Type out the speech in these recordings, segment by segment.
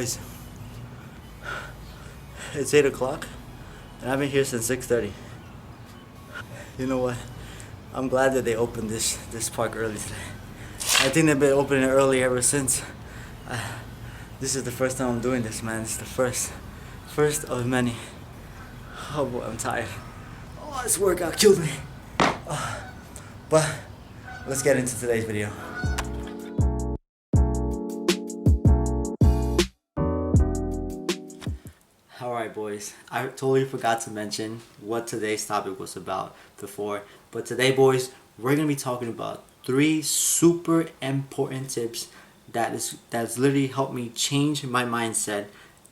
Boys, it's 8 o'clock and I've been here since 6:30. You know what? I'm glad that they opened this park early today. I think they've been opening it early ever since. This is the first time I'm doing this, man. It's the first of many. Oh boy, I'm tired. Oh, this workout killed me. But let's get into today's video. Alright boys, I totally forgot to mention what today's topic was about before. But today boys, we're going to be talking about 3 super important tips that's literally helped me change my mindset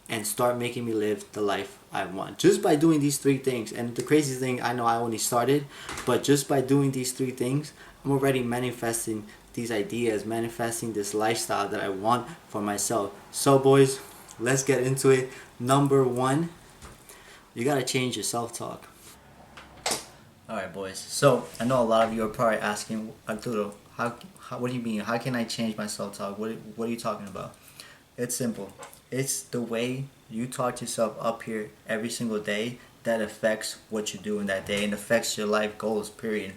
and start making me live the life I want. Just by doing these 3 things. And the craziest thing, I know I only started, but just by doing these 3 things, I'm already manifesting these ideas, manifesting this lifestyle that I want for myself. So boys, let's get into it. Number 1, you gotta change your self-talk. Alright boys, so I know a lot of you are probably asking, Arturo, what do you mean? How can I change my self-talk? What are you talking about? It's simple. It's the way you talk to yourself up here every single day that affects what you do in that day and affects your life goals, period.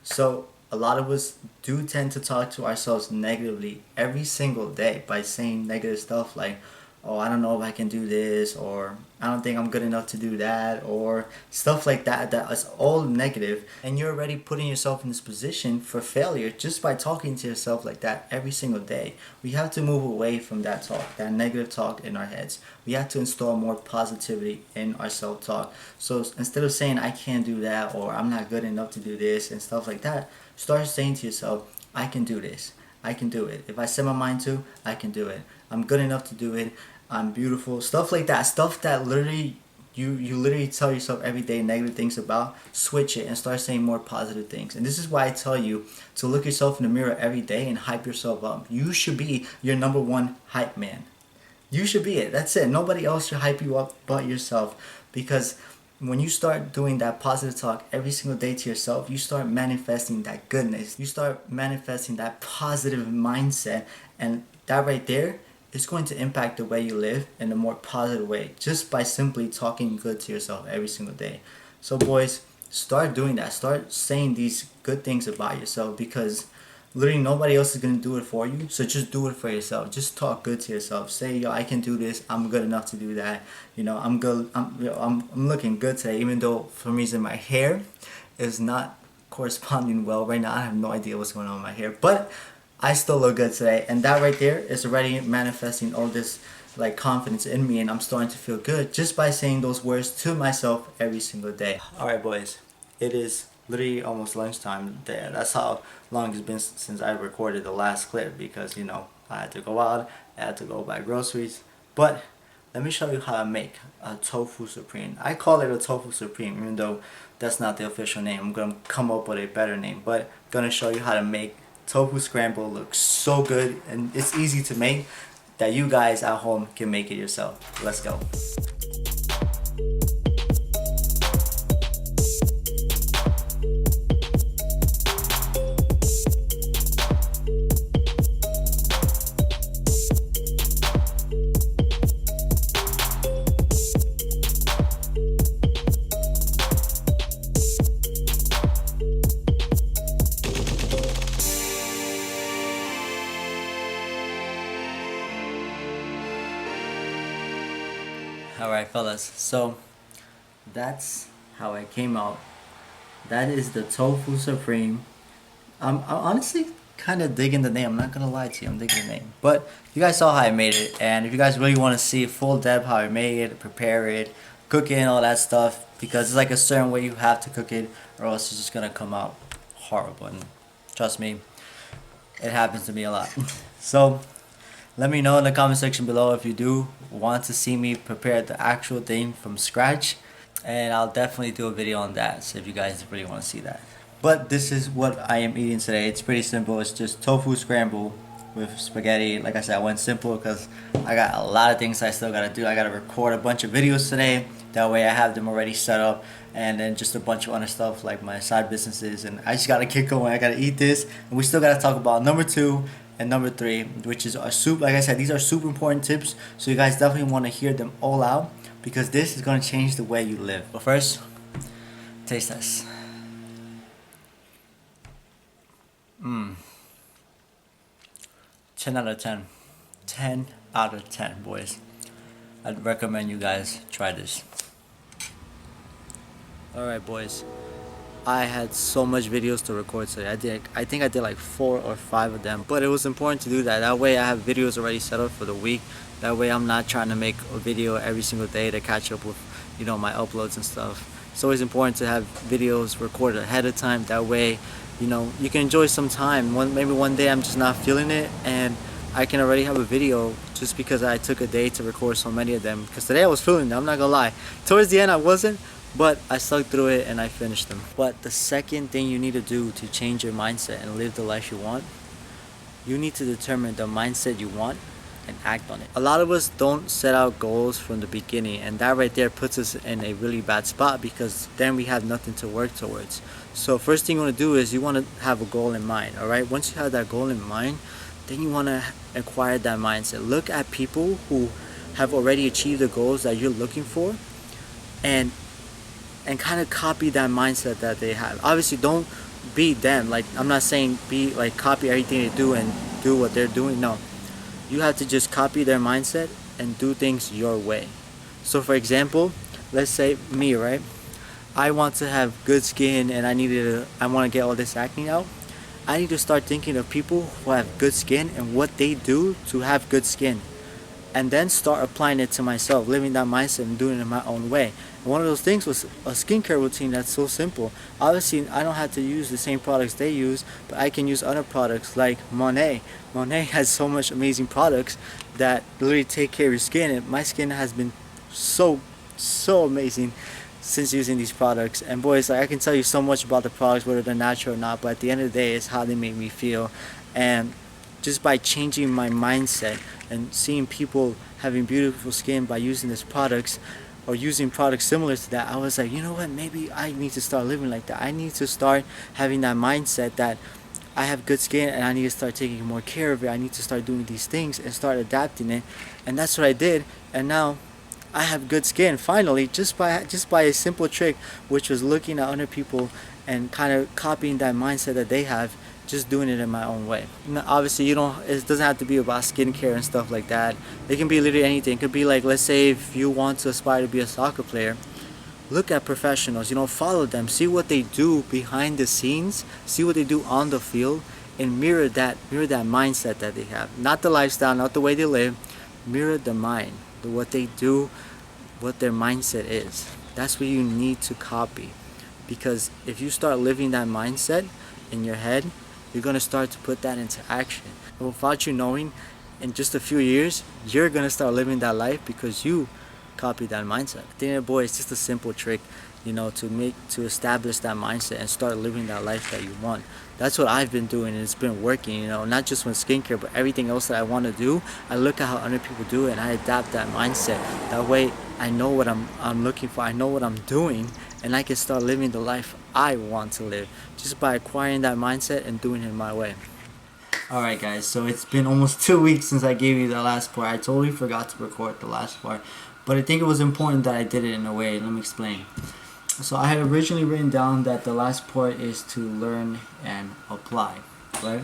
So a lot of us do tend to talk to ourselves negatively every single day by saying negative stuff like, oh, I don't know if I can do this, or I don't think I'm good enough to do that, or stuff like that. That is all negative, and you're already putting yourself in this position for failure just by talking to yourself like that every single day. We have to move away from that talk, that negative talk in our heads. We have to install more positivity in our self-talk. So instead of saying I can't do that, or I'm not good enough to do this and stuff like that, start saying to yourself, I can do this. I can do it. If I set my mind to, I can do it. I'm good enough to do it. I'm beautiful. Stuff like that. Stuff that literally you literally tell yourself every day negative things about. Switch it and start saying more positive things. And this is why I tell you to look yourself in the mirror every day and hype yourself up. You should be your number 1 hype man. You should be it. That's it. Nobody else should hype you up but yourself. Because when you start doing that positive talk every single day to yourself, you start manifesting that goodness. You start manifesting that positive mindset. And that right there, it's going to impact the way you live in a more positive way just by simply talking good to yourself every single day. So boys, start doing that. Start saying these good things about yourself, because literally nobody else is going to do it for you. So just do it for yourself. Just talk good to yourself. Say, yo, I can do this. I'm good enough to do that. You know, I'm good. I'm looking good today, even though for some reason my hair is not corresponding well right now. I have no idea what's going on with my hair, but I still look good today, and that right there is already manifesting all this like confidence in me, and I'm starting to feel good just by saying those words to myself every single day. Alright boys, it is literally almost lunchtime there. That's how long it's been since I recorded the last clip, because you know, I had to go out, I had to go buy groceries. But let me show you how to make a tofu supreme. I call it a tofu supreme, even though that's not the official name. I'm gonna come up with a better name, but I'm gonna show you how to make tofu scramble. Looks so good, and it's easy to make that you guys at home can make it yourself. Let's go. Alright fellas, so that's how I came out. That is the tofu supreme. I'm honestly kind of digging the name. I'm not gonna lie to you, I'm digging the name. But you guys saw how I made it, and if you guys really want to see full depth how I made it, prepare it, cook it, and all that stuff, because it's like a certain way you have to cook it, or else it's just gonna come out horrible. And trust me, it happens to me a lot. So let me know in the comment section below if you do want to see me prepare the actual thing from scratch, and I'll definitely do a video on that, so if you guys really want to see that. But this is what I am eating today. It's pretty simple. It's just tofu scramble with spaghetti. Like I said, I went simple because I got a lot of things I still gotta do. I gotta record a bunch of videos today. That way I have them already set up, and then just a bunch of other stuff like my side businesses, and I just gotta get going. I gotta eat this, and we still gotta talk about number 2, and number 3, which is like I said, these are super important tips, so you guys definitely want to hear them all out because this is going to change the way you live. But first, taste test. 10 out of 10. 10 out of 10, boys. I'd recommend you guys try this. Alright, boys. I had so much videos to record today. I think I did like 4 or 5 of them, but it was important to do that. That way I have videos already set up for the week. That way I'm not trying to make a video every single day to catch up with, you know, my uploads and stuff. It's always important to have videos recorded ahead of time. That way, you know, you can enjoy some time. Maybe one day I'm just not feeling it and I can already have a video just because I took a day to record so many of them. Because today I was feeling it, I'm not gonna lie. Towards the end I wasn't, but I stuck through it and I finished them. But the second thing you need to do to change your mindset and live the life you want, you need to determine the mindset you want and act on it. A lot of us don't set out goals from the beginning, and that right there puts us in a really bad spot because then we have nothing to work towards. So first thing you want to do is you want to have a goal in mind. Alright, once you have that goal in mind, then you want to acquire that mindset. Look at people who have already achieved the goals that you're looking for and kind of copy that mindset that they have. Obviously don't be them. Like, I'm not saying be like copy everything they do and do what they're doing. No, you have to just copy their mindset and do things your way. So for example, let's say me, right? I want to have good skin and I want to get all this acne out. I need to start thinking of people who have good skin and what they do to have good skin, and then start applying it to myself, living that mindset and doing it in my own way. And one of those things was a skincare routine that's so simple. Obviously, I don't have to use the same products they use, but I can use other products like Monet. Monet has so much amazing products that literally take care of your skin, and my skin has been so amazing since using these products. And boys, like, I can tell you so much about the products, whether they're natural or not, but at the end of the day, it's how they make me feel. And just by changing my mindset and seeing people having beautiful skin by using these products or using products similar to that, I was like, you know what, maybe I need to start living like that. I need to start having that mindset that I have good skin and I need to start taking more care of it. I need to start doing these things and start adapting it. And that's what I did, and now I have good skin finally, just by a simple trick, which was looking at other people and kind of copying that mindset that they have, just doing it in my own way. Now, obviously, it doesn't have to be about skincare and stuff like that. It can be literally anything. It could be like, let's say if you want to aspire to be a soccer player, look at professionals, you know, follow them, see what they do behind the scenes, see what they do on the field, and mirror that mindset that they have. Not the lifestyle, not the way they live, mirror the mind, what they do, what their mindset is. That's what you need to copy, because if you start living that mindset in your head, you're going to start to put that into action. And without you knowing, in just a few years, you're going to start living that life because you copy that mindset. At the end of the day, it's just a simple trick, you know, to establish that mindset and start living that life that you want. That's what I've been doing, and it's been working, you know, not just with skincare, but everything else that I want to do. I look at how other people do it and I adapt that mindset. That way I know what I'm looking for, I know what I'm doing, and I can start living the life I want to live just by acquiring that mindset and doing it my way. Alright guys, so it's been almost 2 weeks since I gave you the last part. I totally forgot to record the last part, but I think it was important that I did it in a way. Let me explain. So I had originally written down that the last part is to learn and apply, right?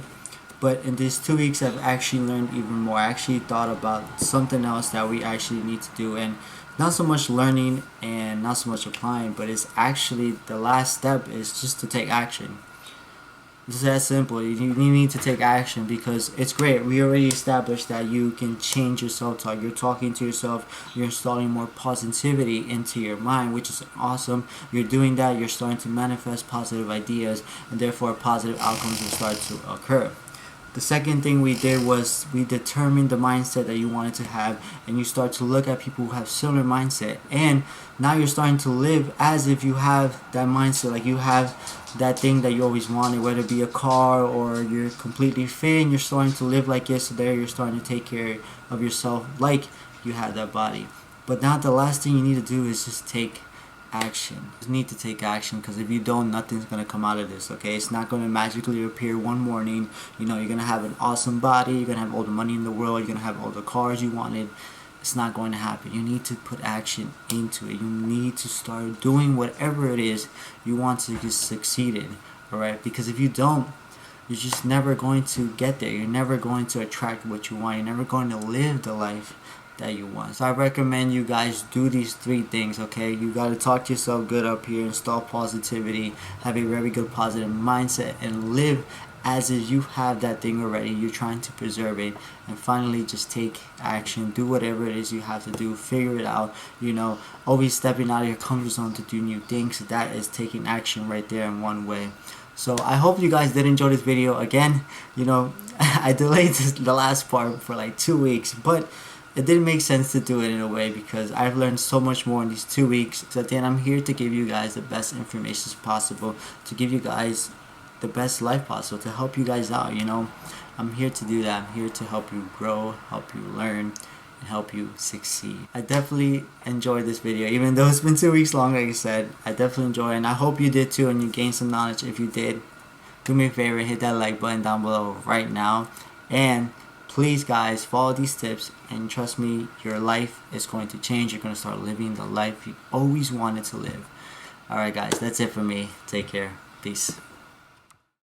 But in these 2 weeks I've actually learned even more. I actually thought about something else that we actually need to do, and not so much learning and not so much applying, but it's actually the last step is just to take action. It's that simple. You need to take action, because it's great. We already established that you can change your self-talk. You're talking to yourself. You're installing more positivity into your mind, which is awesome. You're doing that. You're starting to manifest positive ideas, and therefore positive outcomes will start to occur. The second thing we did was we determined the mindset that you wanted to have, and you start to look at people who have similar mindset, and now you're starting to live as if you have that mindset, like you have that thing that you always wanted, whether it be a car or you're completely fit, and you're starting to live like yesterday. You're starting to take care of yourself like you had that body. But now the last thing you need to do is just take action. You need to take action, because if you don't, nothing's gonna come out of this, okay? It's not gonna magically appear one morning. You know, you're gonna have an awesome body, you're gonna have all the money in the world, you're gonna have all the cars you wanted. It's not going to happen. You need to put action into it. You need to start doing whatever it is you want to get succeeded, alright? Because if you don't, you're just never going to get there. You're never going to attract what you want. You're never going to live the life that you want. So I recommend you guys do these 3 things, okay? You got to talk to yourself good up here, install positivity, have a very good positive mindset, and live as if you have that thing already. You're trying to preserve it. And finally, just take action. Do whatever it is you have to do. Figure it out. You know, always stepping out of your comfort zone to do new things. That is taking action right there in one way. So I hope you guys did enjoy this video. Again, you know, I delayed the last part for like 2 weeks, but it didn't make sense to do it in a way, because I've learned so much more in these 2 weeks. So at the end, I'm here to give you guys the best information possible, to give you guys the best life possible, to help you guys out. You know, I'm here to do that. I'm here to help you grow, help you learn, and help you succeed. I definitely enjoyed this video, even though it's been 2 weeks long. Like I said, I definitely enjoyed it, and I hope you did too, and you gained some knowledge. If you did, do me a favor, hit that like button down below right now, and please guys, follow these tips, and trust me, your life is going to change. You're going to start living the life you always wanted to live. Alright guys, that's it for me. Take care. Peace.